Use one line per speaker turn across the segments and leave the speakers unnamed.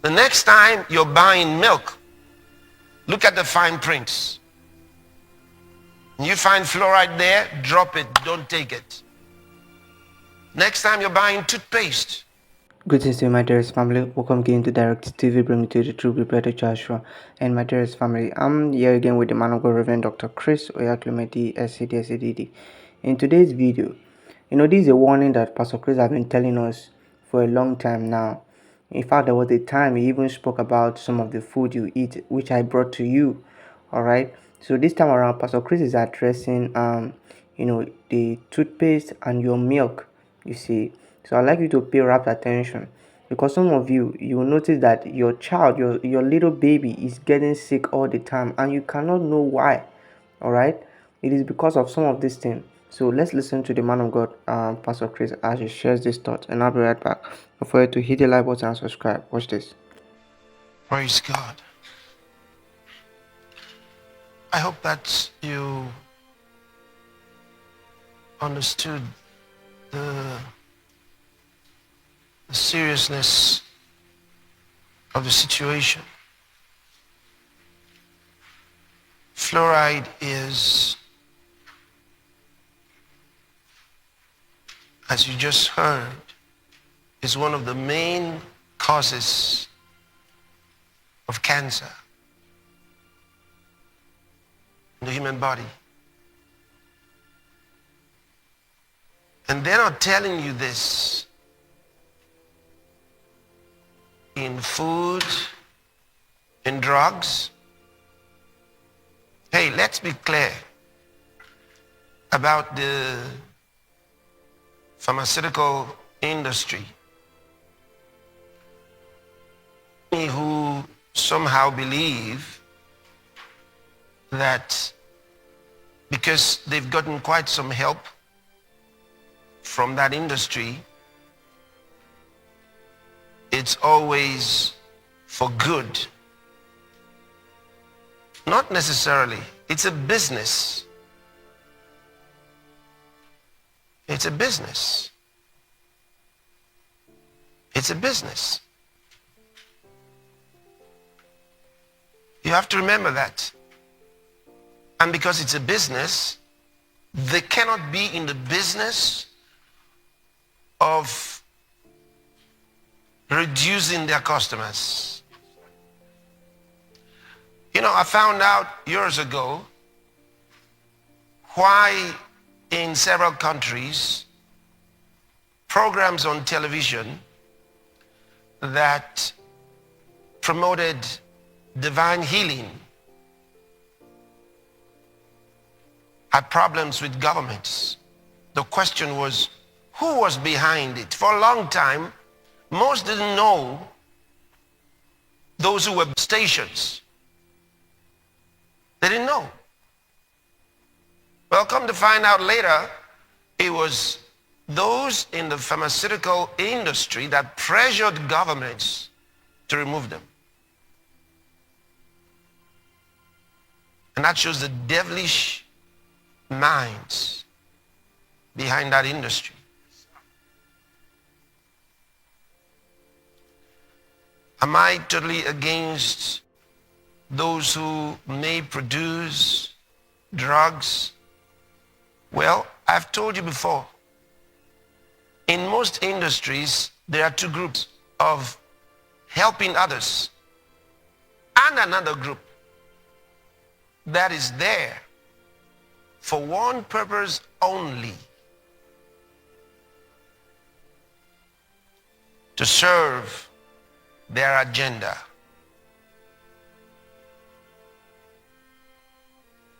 The next time you're buying milk, look at the fine prints. You find fluoride there, drop it, don't take it. Next time you're buying toothpaste.
Greetings to you, my dearest family. Welcome again to Direct TV, bringing to the true Brother Joshua and my dearest family. I'm here again with the man of God, Reverend Dr. Chris Oyakhilome, SCD. In today's video, this is a warning that Pastor Chris has been telling us for a long time now. In fact, there was a time he even spoke about some of the food you eat, which I brought to you. All right. So this time around, Pastor Chris is addressing, the toothpaste and your milk. You see. So I'd like you to pay rapt attention, because some of you will notice that your child, your little baby is getting sick all the time and you cannot know why. All right. It is because of some of these things. So let's listen to the man of God, Pastor Chris, as he shares this thought, and I'll be right back. For you to hit the like button and subscribe. Watch this.
Praise God. I hope that you understood the seriousness of the situation. Fluoride is, as you just heard, is one of the main causes of cancer in the human body. And they're not telling you this in food, in drugs. Hey, let's be clear about the pharmaceutical industry. Who somehow believe that because they've gotten quite some help from that industry, it's always for good. Not necessarily. It's a business. It's a business. It's a business. You have to remember that. And because it's a business, they cannot be in the business of reducing their customers. I found out years ago why in several countries programs on television that promoted divine healing had problems with governments. The question was, who was behind it? For a long time, most didn't know those who were stations. They didn't know. Well, come to find out later, it was those in the pharmaceutical industry that pressured governments to remove them. And that shows the devilish minds behind that industry. Am I totally against those who may produce drugs? Well, I've told you before, in most industries, there are two groups of helping others and another group that is there for one purpose only: to serve their agenda.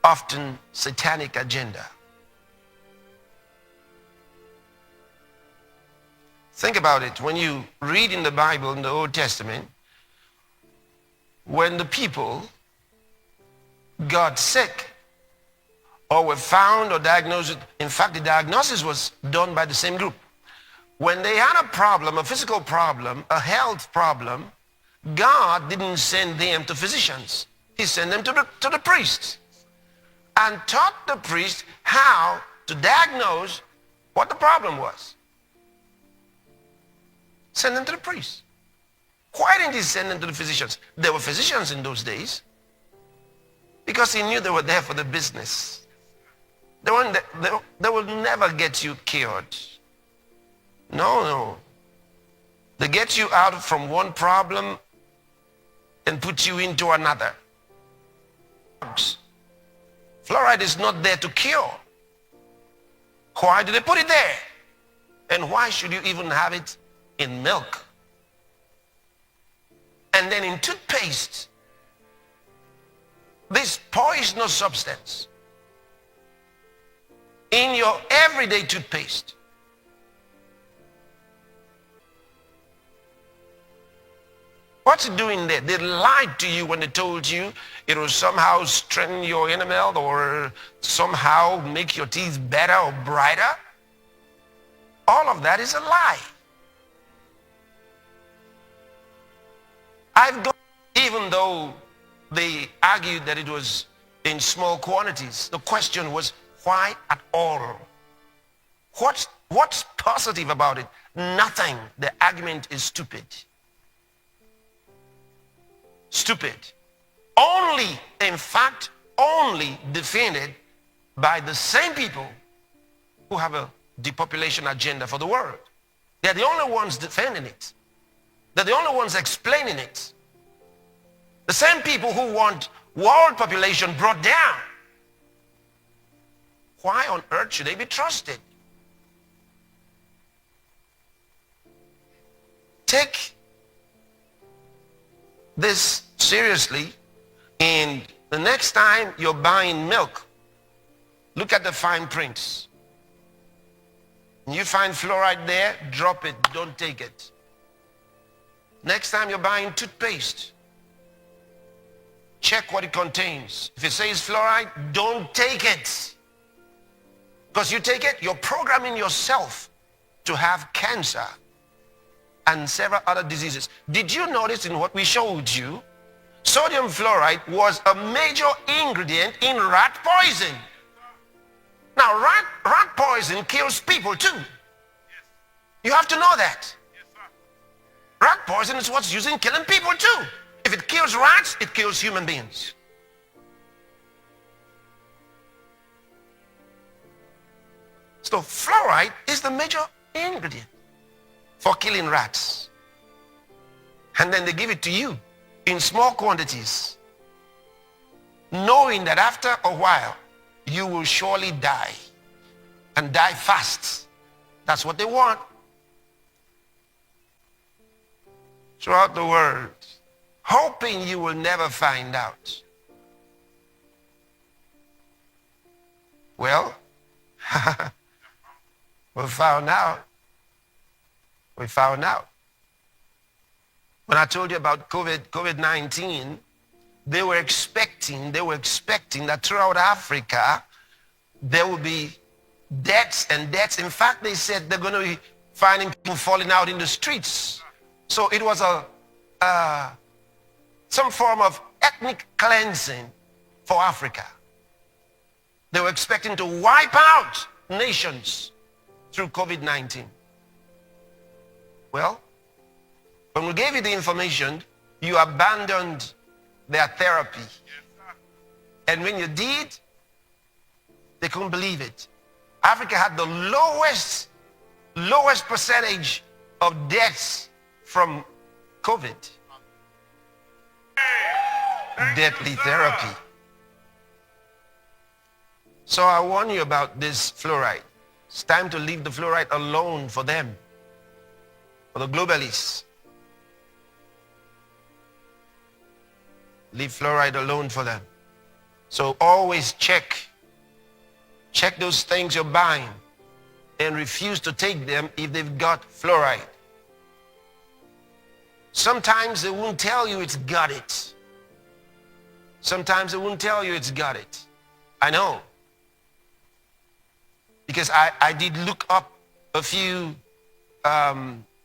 Often satanic agenda. Think about it. When you read in the Bible, in the Old Testament, when the people got sick or were found or diagnosed, in fact, the diagnosis was done by the same group. When they had a problem, a physical problem, a health problem, God didn't send them to physicians. He sent them to the priests and taught the priest how to diagnose what the problem was. Send them to the priest. Why didn't he send them to the physicians? There were physicians in those days because he knew they were there for the business. They will never get you cured. No. They get you out from one problem and put you into another. Fluoride is not there to cure. Why do they put it there? And why should you even have it in milk? And then in toothpaste, this poisonous substance in your everyday toothpaste. What's it doing there? They lied to you when they told you it will somehow strengthen your enamel or somehow make your teeth better or brighter. All of that is a lie. Even though they argued that it was in small quantities, the question was, why at all? What's positive about it? Nothing. The argument is stupid. Stupid. Only, in fact, only defended by the same people who have a depopulation agenda for the world. They're the only ones defending it. They're the only ones explaining it. The same people who want world population brought down. Why on earth should they be trusted? Take this seriously, and the next time you're buying milk, look at the fine prints. You find fluoride there, drop it, don't take it. Next time you're buying toothpaste, check what it contains. If it says fluoride, don't take it. Because you take it, you're programming yourself to have cancer and several other diseases. Did you notice in what we showed you, sodium fluoride was a major ingredient in rat poison. Now, rat poison kills people too. You have to know that. Rat poison is what's used in killing people too. If it kills rats, it kills human beings. So fluoride is the major ingredient for killing rats. And then they give it to you in small quantities, knowing that after a while, you will surely die, and die fast. That's what they want. Throughout the world, hoping you will never find out. Well, we found out. We found out. When I told you about COVID-19, they were expecting that throughout Africa, there will be deaths and deaths. In fact, they said they're going to be finding people falling out in the streets. So it was some form of ethnic cleansing for Africa. They were expecting to wipe out nations through COVID-19. Well, when we gave you the information, you abandoned their therapy. And when you did, they couldn't believe it. Africa had the lowest percentage of deaths from COVID. Deadly therapy. So I warn you about this fluoride. It's time to leave the fluoride alone for them, for the globalists. Leave fluoride alone for them. So always check those things you're buying and refuse to take them if they've got fluoride. Sometimes they won't tell you it's got it. Sometimes they won't tell you it's got it. I know. Because I did look up a few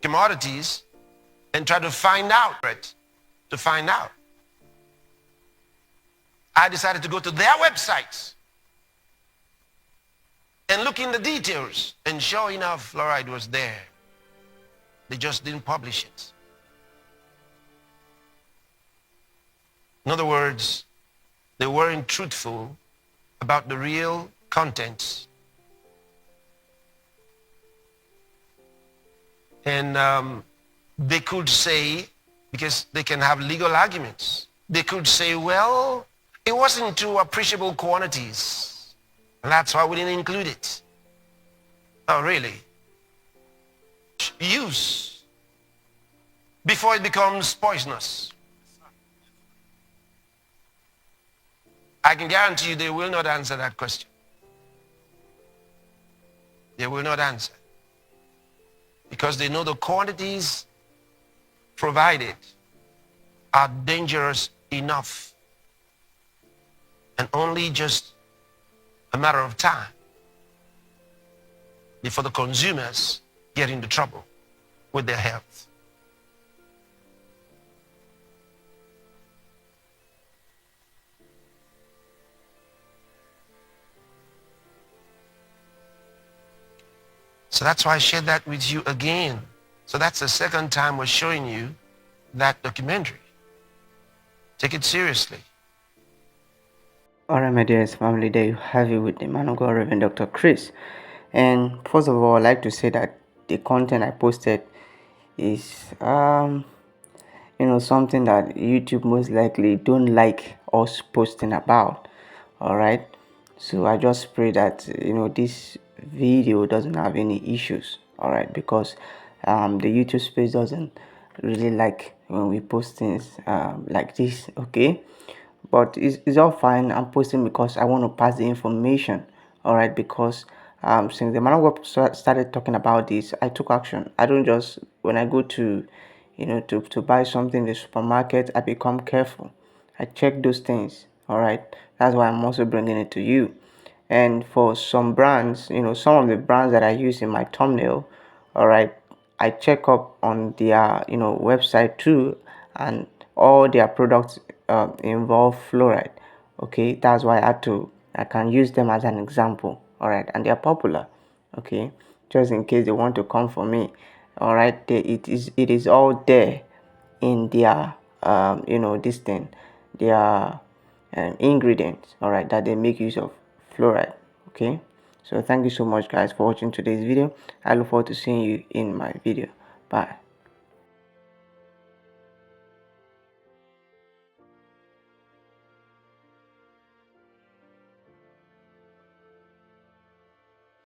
commodities and try to find out. I decided to go to their websites and look in the details, and sure enough, fluoride was there. They just didn't publish it. In other words, they weren't truthful about the real contents. And they could say, because they can have legal arguments, they could say, well, it wasn't to appreciable quantities, and that's why we didn't include it. Oh, really? Use before it becomes poisonous. I can guarantee you they will not answer that question. They will not answer. Because they know the quantities provided are dangerous enough. And only just a matter of time before the consumers get into trouble with their health. So that's why I shared that with you again. So that's the second time we're showing you that documentary. Take it seriously.
Alright, my dearest family, there you have it with the man of God, Reverend Dr. Chris. And first of all, I'd like to say that the content I posted is something that YouTube most likely don't like us posting about. Alright. So I just pray that this video doesn't have any issues. Alright, because the YouTube space doesn't really like when we post things like this, okay? But it's all fine. I'm posting because I want to pass the information. All right, because since the man of God started talking about this, I took action. I don't just, when I go to to buy something in the supermarket, I become careful. I check those things. All right, that's why I'm also bringing it to you. And for some brands, some of the brands that I use in my thumbnail, all right, I check up on their website too, and all their products involve fluoride. Okay, that's why I can use them as an example. All right, and they are popular. Okay, just in case they want to come for me. All right, it is all there in their this thing, their ingredients, all right, that they make use of fluoride. Okay, so thank you so much guys for watching today's video. I look forward to seeing you in my video. Bye.